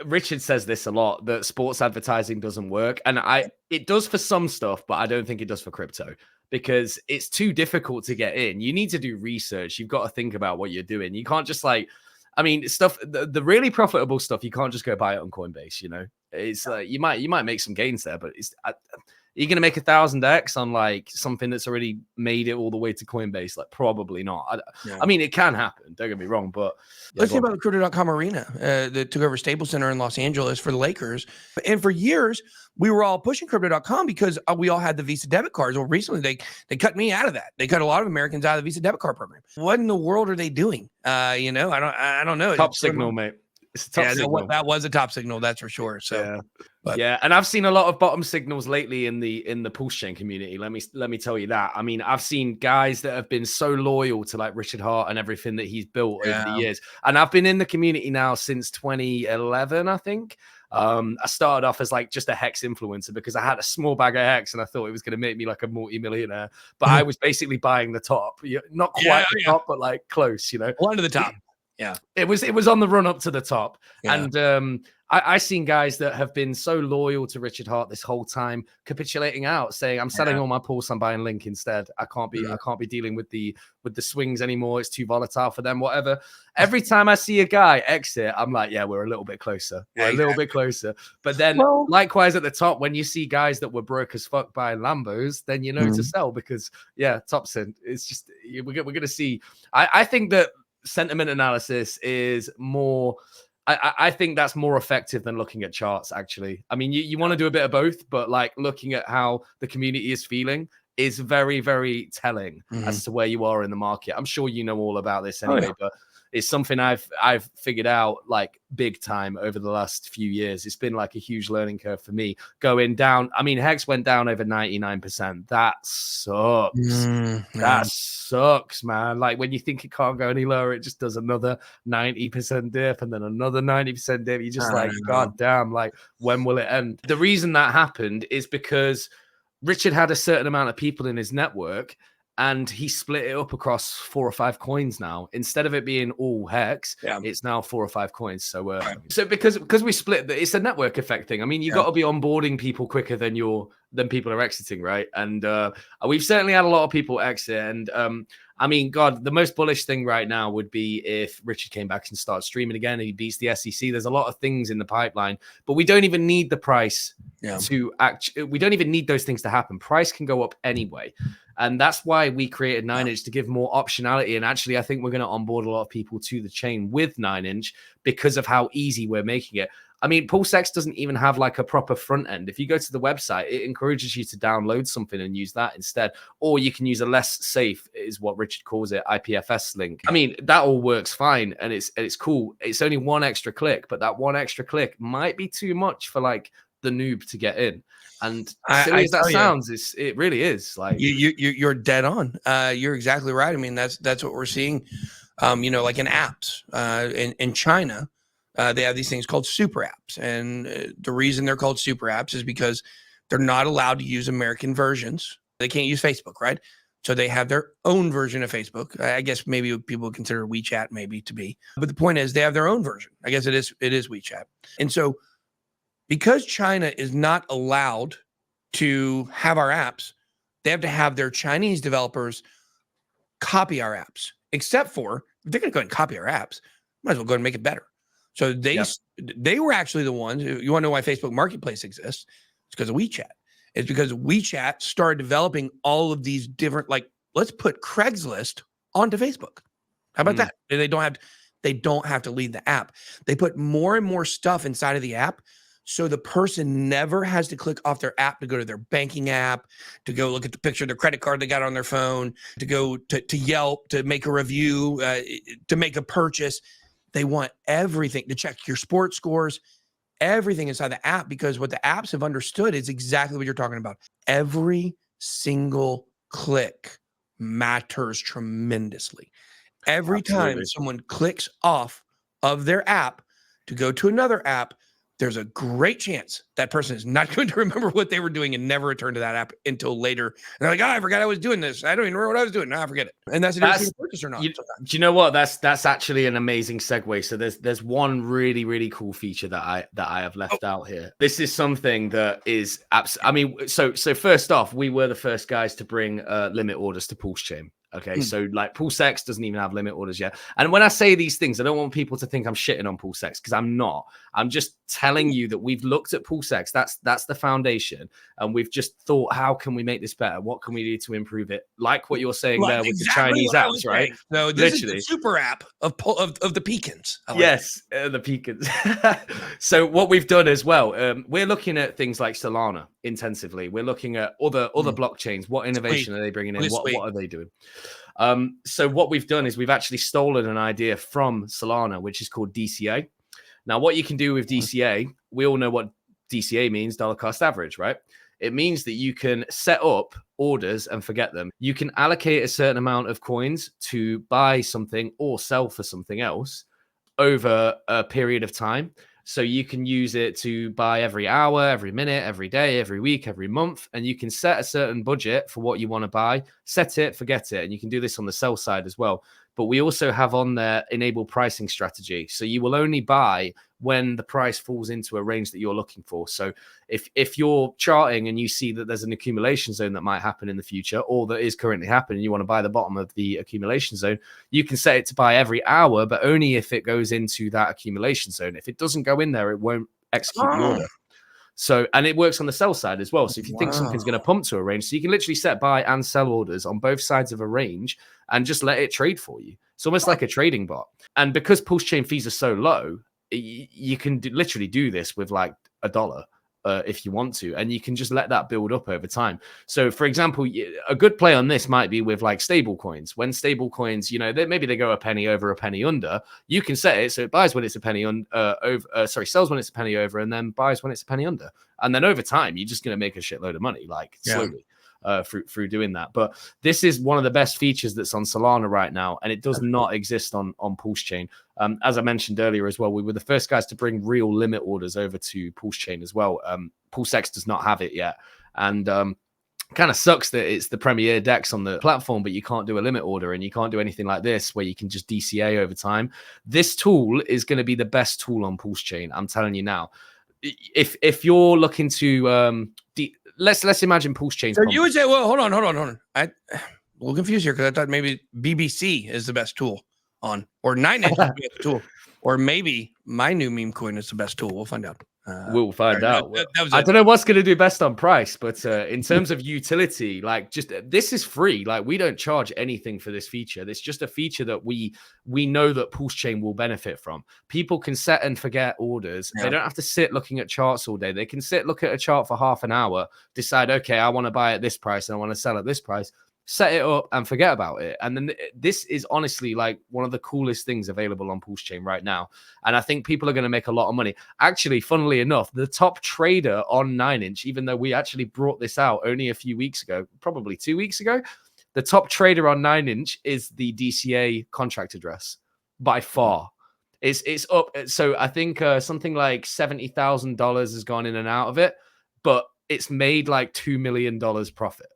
S1: Richard says this a lot, that sports advertising doesn't work, and it does for some stuff, but I don't think it does for crypto because it's too difficult to get in. You need to do research. You've got to think about what you're doing. You can't just the really profitable stuff. You can't just go buy it on Coinbase. You know, it's you might make some gains there, but are you going to make 1,000x on like something that's already made it all the way to Coinbase? Like, probably not. I mean, it can happen. Don't get me wrong, but
S2: let's see about the Cryptocom Arena that took over Staples Center in Los Angeles for the Lakers. And for years, we were all pushing Crypto.com because we all had the Visa debit cards. Well, recently they cut me out of that. They cut a lot of Americans out of the Visa debit card program. What in the world are they doing? I don't know.
S1: Top signal, mate.
S2: That was a top signal, that's for sure. So
S1: yeah, and I've seen a lot of bottom signals lately in the Postchain community. Let me tell you that. I mean, I've seen guys that have been so loyal to like Richard Hart and everything that he's built over the years. And I've been in the community now since 2011, I think. I started off as like just a Hex influencer because I had a small bag of Hex and I thought it was going to make me like a multi-millionaire. But I was basically buying the top, not quite the top, but like close, you know,
S2: one to the top. Yeah,
S1: it was on the run up to the top. And I seen guys that have been so loyal to Richard Hart this whole time capitulating out, saying, I'm selling all my pulse, I'm buying Link instead. I can't be dealing with the swings anymore. It's too volatile for them, whatever. Every time I see a guy exit, I'm like, yeah, we're a little bit closer. We're a little bit closer. But then likewise at the top, when you see guys that were broke as fuck buying Lambos, then you know to sell because top's in. It's just, we're going to see. I think that sentiment analysis is more, I think that's more effective than looking at charts, actually. I mean, you want to do a bit of both, but like looking at how the community is feeling is very, very telling as to where you are in the market. I'm sure you know all about this anyway, but it's something I've figured out like big time over the last few years. It's been like a huge learning curve for me going down. I mean, Hex went down over 99%. That sucks. That sucks, man. Like when you think it can't go any lower, it just does another 90% dip and then another 90% dip. You're just like, God damn, like when will it end? The reason that happened is because Richard had a certain amount of people in his network and he split it up across 4 or 5 coins now. Instead of it being all Hex, it's now 4 or 5 coins. So so because we split, it's a network effect thing. I mean, you got to be onboarding people quicker than people are exiting, right? And we've certainly had a lot of people exit. And I mean, God, the most bullish thing right now would be if Richard came back and started streaming again and he beats the SEC. There's a lot of things in the pipeline, but we don't even need the price to we don't even need those things to happen. Price can go up anyway. And that's why we created 9inch to give more optionality. And actually, I think we're going to onboard a lot of people to the chain with 9inch because of how easy we're making it. I mean, PulseX doesn't even have like a proper front end. If you go to the website, it encourages you to download something and use that instead. Or you can use a less safe, is what Richard calls it, IPFS link. I mean, that all works fine and it's cool. It's only one extra click, but that one extra click might be too much for like the noob to get in. And silly as that sounds, it really is. Like
S2: you're dead on. You're exactly right. I mean, that's what we're seeing. You know, like in apps in China, they have these things called super apps, and the reason they're called super apps is because they're not allowed to use American versions. They can't use Facebook, right? So they have their own version of Facebook. I guess maybe people consider WeChat maybe to be, but the point is they have their own version. I guess it is WeChat, and so. Because China is not allowed to have our apps, they have to have their Chinese developers copy our apps, except for if they're going to go ahead and copy our apps, might as well go ahead and make it better. So they were actually the ones who, you want to know why Facebook Marketplace exists? It's because of WeChat. It's because WeChat started developing all of these different, like, let's put Craigslist onto Facebook. How about that? They don't have to leave the app. They put more and more stuff inside of the app. So the person never has to click off their app to go to their banking app, to go look at the picture of their credit card they got on their phone, to go to Yelp, to make a review, to make a purchase. They want everything, to check your sports scores, everything inside the app, because what the apps have understood is exactly what you're talking about. Every single click matters tremendously. Every time someone clicks off of their app to go to another app, there's a great chance that person is not going to remember what they were doing and never return to that app until later. And they're like, oh, I forgot I was doing this. I don't even remember what I was doing. Now I forget it. And that's the difference between purchase or not.
S1: Do you know what? That's actually an amazing segue. So there's one really, really cool feature that I have left out here. This is something that is so first off, we were the first guys to bring limit orders to Postchain. Okay, so like PulseX doesn't even have limit orders yet. And when I say these things, I don't want people to think I'm shitting on PulseX, because I'm not. I'm just telling you that we've looked at PulseX. That's the foundation, and we've just thought, how can we make this better? What can we do to improve it? Like what you're saying there with the Chinese apps, right?
S2: So this is the super app of the Pecans.
S1: Yes, the Pecans. So what we've done as well, we're looking at things like Solana intensively. We're looking at other blockchains. What innovation are they bringing in? What are they doing? So what we've done is we've actually stolen an idea from Solana, which is called DCA. Now, what you can do with DCA, we all know what DCA means, dollar cost average, right? It means that you can set up orders and forget them. You can allocate a certain amount of coins to buy something or sell for something else over a period of time. So you can use it to buy every hour, every minute, every day, every week, every month. And you can set a certain budget for what you want to buy, set it, forget it. And you can do this on the sell side as well. But we also have on there enable pricing strategy. So you will only buy when the price falls into a range that you're looking for. So if you're charting and you see that there's an accumulation zone that might happen in the future, or that is currently happening, you want to buy the bottom of the accumulation zone, you can set it to buy every hour, but only if it goes into that accumulation zone. If it doesn't go in there, it won't execute the order. So, and it works on the sell side as well. So if you think something's going to pump to a range, so you can literally set buy and sell orders on both sides of a range and just let it trade for you. It's almost like a trading bot. And because Postchain fees are so low, you can literally do this with like $1 if you want to, and you can just let that build up over time. So for example, a good play on this might be with like stable coins. When stable coins, maybe they go a penny over, a penny under, you can set it so it buys when it's a penny sells when it's a penny over, and then buys when it's a penny under. And then over time, you're just going to make a shitload of money, slowly. Through doing that. But this is one of the best features that's on Solana right now, and it does not exist on Postchain. As I mentioned earlier as well, we were the first guys to bring real limit orders over to Postchain as well. PulseX does not have it yet, and kind of sucks that it's the premier DEX on the platform, but you can't do a limit order and you can't do anything like this where you can just DCA over time. This tool is going to be the best tool on Postchain, I'm telling you now. If you're looking to let's imagine Postchain.
S2: So you would say, well, hold on. I'm a little confused here, because I thought maybe BBC is the best tool on, or 9inch is the best tool, or maybe my new meme coin is the best tool. We'll find out.
S1: We'll find out. I don't know what's going to do best on price, but in terms of utility, this is free. We don't charge anything for this feature. It's just a feature that we know that Postchain will benefit from. People can set and forget orders. Yeah. They don't have to sit looking at charts all day. They can look at a chart for half an hour, decide, okay, I want to buy at this price and I want to sell at this price. Set it up and forget about it. And then this is honestly one of the coolest things available on Postchain right now. And I think people are going to make a lot of money. Actually, funnily enough, the top trader on 9inch, even though we actually brought this out only a few weeks ago, probably 2 weeks ago, the top trader on 9inch is the DCA contract address by far. It's up. So I think something like $70,000 has gone in and out of it, but it's made $2 million profit.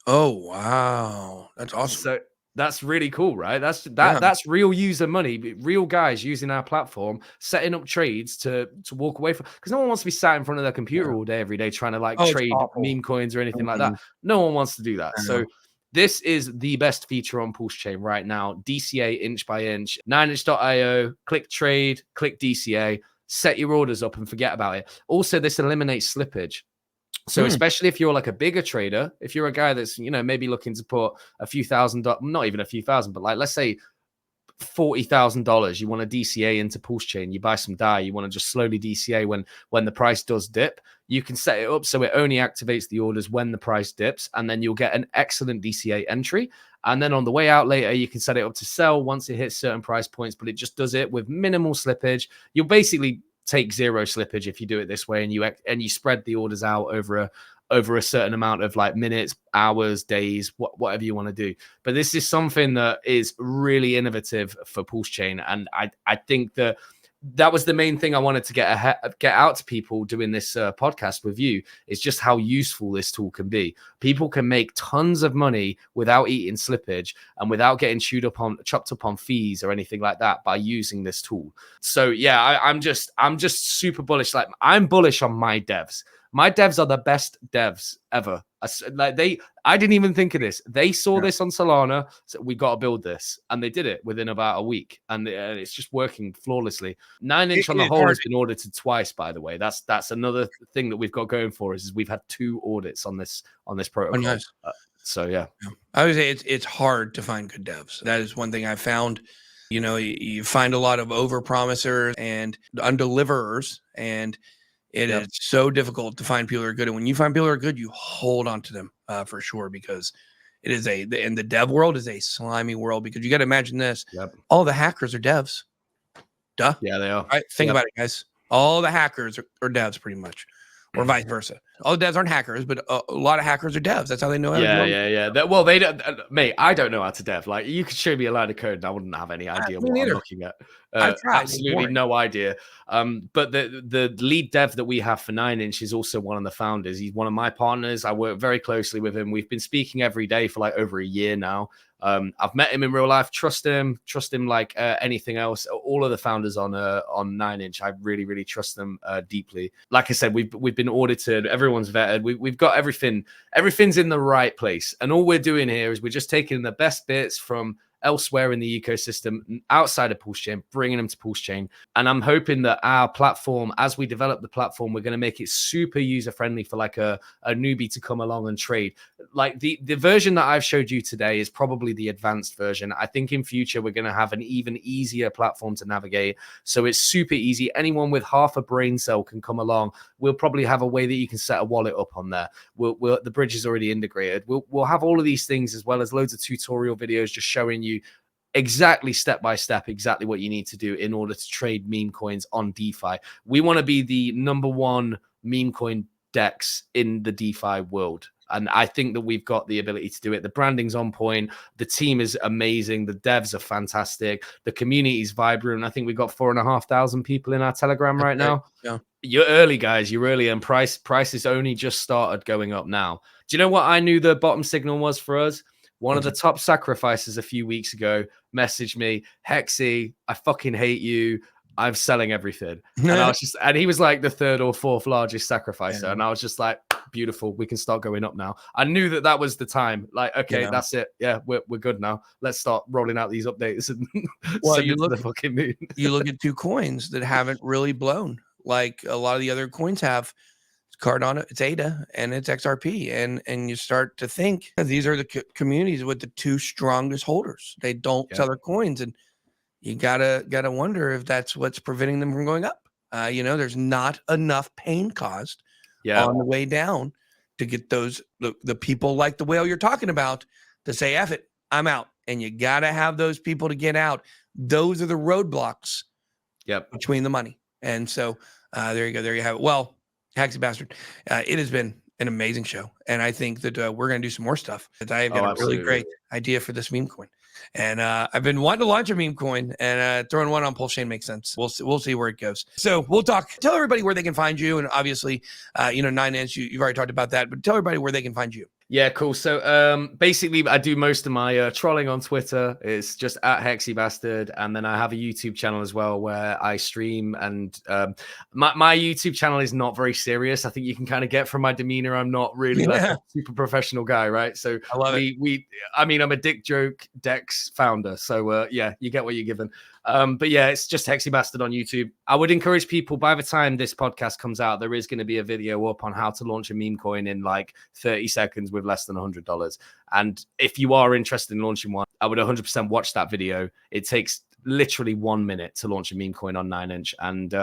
S2: Oh, wow. That's awesome.
S1: So that's really cool, right? That's real user money, real guys using our platform, setting up trades to walk away from, because no one wants to be sat in front of their computer all day, every day, trying to trade meme coins or anything like that. No one wants to do that. So this is the best feature on Postchain right now. DCA inch by inch, 9inch.io, click trade, click DCA, set your orders up and forget about it. Also, this eliminates slippage. So especially if you're a bigger trader, if you're a guy that's, maybe looking to put a few thousand, not even a few thousand, but let's say $40,000, you want to DCA into Postchain, you buy some DAI, you want to just slowly DCA when the price does dip, you can set it up so it only activates the orders when the price dips, and then you'll get an excellent DCA entry. And then on the way out later, you can set it up to sell once it hits certain price points, but it just does it with minimal slippage. You'll basically take zero slippage if you do it this way, and you spread the orders out over over a certain amount of like minutes, hours, days, whatever you want to do. But this is something that is really innovative for Postchain, and I think that was the main thing I wanted to get out to people doing this podcast with you, is just how useful this tool can be. People can make tons of money without eating slippage and without getting chopped up on fees or anything like that by using this tool. So yeah, I'm just super bullish. Like, I'm bullish on my devs. My devs are the best devs ever. I didn't even think of this. They saw this on Solana, so we got to build this, and they did it within about a week, and it's just working flawlessly. 9inch on the whole has been audited twice, by the way. That's another thing that we've got going for us, is we've had 2 audits on this protocol.
S2: Oh, nice.
S1: So yeah,
S2: I would say it's hard to find good devs. That is one thing I found. You know, you find a lot of overpromisers and undeliverers, and it is so difficult to find people who are good. And when you find people who are good, you hold on to them for sure, because it is in the dev world is a slimy world, because you got to imagine this. All the hackers are devs. Duh.
S1: Yeah, they are.
S2: All right. Think about it, guys. All the hackers are devs, pretty much, or vice versa. All the devs aren't hackers, but a lot of hackers are devs. That's how they know how to do it.
S1: Yeah. Well, they don't, mate. I don't know how to dev. Like, you could show me a line of code, and I wouldn't have any idea what I'm looking at. Absolutely no idea. But the lead dev that we have for 9inch is also one of the founders. He's one of my partners. I work very closely with him. We've been speaking every day for like over a year now. I've met him in real life. Trust him like anything else. All of the founders on 9inch, I really, really trust them deeply. Like I said, we've been audited. Everyone's vetted. We've got everything. Everything's in the right place. And all we're doing here is we're just taking the best bits from elsewhere in the ecosystem outside of Postchain, bringing them to Postchain. And I'm hoping that our platform, as we develop the platform, we're going to make it super user friendly for like a newbie to come along and trade. Like the version that I've showed you today is probably the advanced version. I think in future we're going to have an even easier platform to navigate. So it's super easy. Anyone with half a brain cell can come along. We'll probably have a way that you can set a wallet up on there. The bridge is already integrated. We'll have all of these things, as well as loads of tutorial videos just showing you exactly step by step exactly what you need to do in order to trade meme coins on DeFi. We want to be the #1 meme coin DEX in the DeFi world. And I think that we've got the ability to do it. The branding's on point. The team is amazing. The devs are fantastic. The community is vibrant. I think we've got 4,500 people in our Telegram right now.
S2: Yeah.
S1: You're early, guys. You're early. And price has only just started going up now. Do you know what I knew the bottom signal was for us? One of the top sacrifices a few weeks ago messaged me, Hexy, I fucking hate you. I'm selling everything. And he was like the 3rd or 4th largest sacrificer. And I was just like, beautiful. We can start going up now. I knew that was the time. Like, okay, that's it. Yeah, we're good now. Let's start rolling out these updates and send it to the fucking moon.
S2: You look at 2 coins that haven't really blown like a lot of the other coins have. Cardano, it's ADA, and it's XRP, and you start to think these are the communities with the 2 strongest holders. They don't sell their coins, and you gotta wonder if that's what's preventing them from going up. There's not enough pain caused on the way down to get those the people like the whale you're talking about to say, F it, I'm out. And you gotta have those people to get out. Those are the roadblocks between the money. And so there you go. There you have it. Well, Haxy Bastard, it has been an amazing show, and I think that we're going to do some more stuff. I have got a really great idea for this meme coin, and I've been wanting to launch a meme coin, and throwing one on Postchain makes sense. We'll see where it goes. So we'll talk. Tell everybody where they can find you, and obviously, 9inch. You've already talked about that, but tell everybody where they can find you.
S1: Yeah, cool. So basically, I do most of my trolling on Twitter. It's just at Hexy Bastard. And then I have a YouTube channel as well where I stream. And my YouTube channel is not very serious. I think you can kind of get from my demeanor, I'm not really like a super professional guy, right? So
S2: I love it.
S1: I'm a dick joke DEX founder. So yeah, you get what you're given. But yeah, it's just Hexy Bastard on YouTube. I would encourage people, by the time this podcast comes out, there is going to be a video up on how to launch a meme coin in like 30 seconds with less than $100. And if you are interested in launching one, I would 100% watch that video. It takes literally 1 minute to launch a meme coin on 9inch, and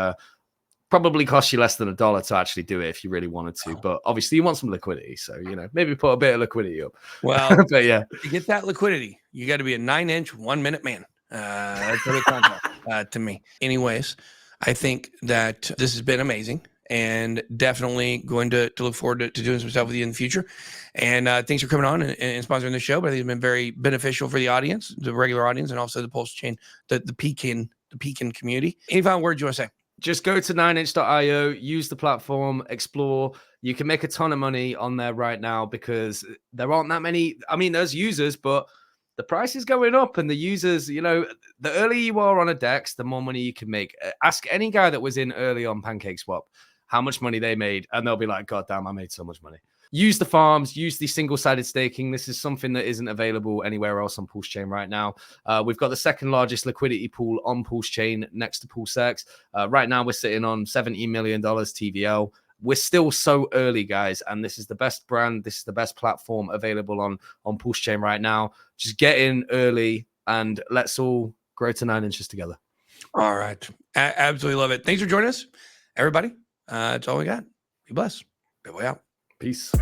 S1: probably cost you less than $1 to actually do it if you really wanted to. But obviously you want some liquidity. So, maybe put a bit of liquidity up.
S2: Well,
S1: but yeah,
S2: to get that liquidity, you got to be a 9inch, 1 minute man. That's what it sounds like to me. Anyways, I think that this has been amazing. and definitely going to look forward to doing some stuff with you in the future. And thanks for coming on and sponsoring the show. But I think it's been very beneficial for the audience, the regular audience, and also the Postchain, the Pchain community. Any final words you want to say?
S1: Just go to 9inch.io, use the platform, explore. You can make a ton of money on there right now because there aren't that many. I mean, there's users, but the price is going up, and the users, you know, the earlier you are on a DEX, the more money you can make. Ask any guy that was in early on PancakeSwap how much money they made, and they'll be like, God damn, I made so much money. Use the farms, use the single-sided staking. This is something that isn't available anywhere else on Postchain right now. We've got the second largest liquidity pool on Postchain next to PulseX. Right now, we're sitting on $70 million TVL. We're still so early, guys, and this is the best brand. This is the best platform available on Postchain right now. Just get in early, and let's all grow to 9 inches together.
S2: All right. Absolutely love it. Thanks for joining us, everybody. That's all we got. Be blessed. Good way out.
S1: Peace.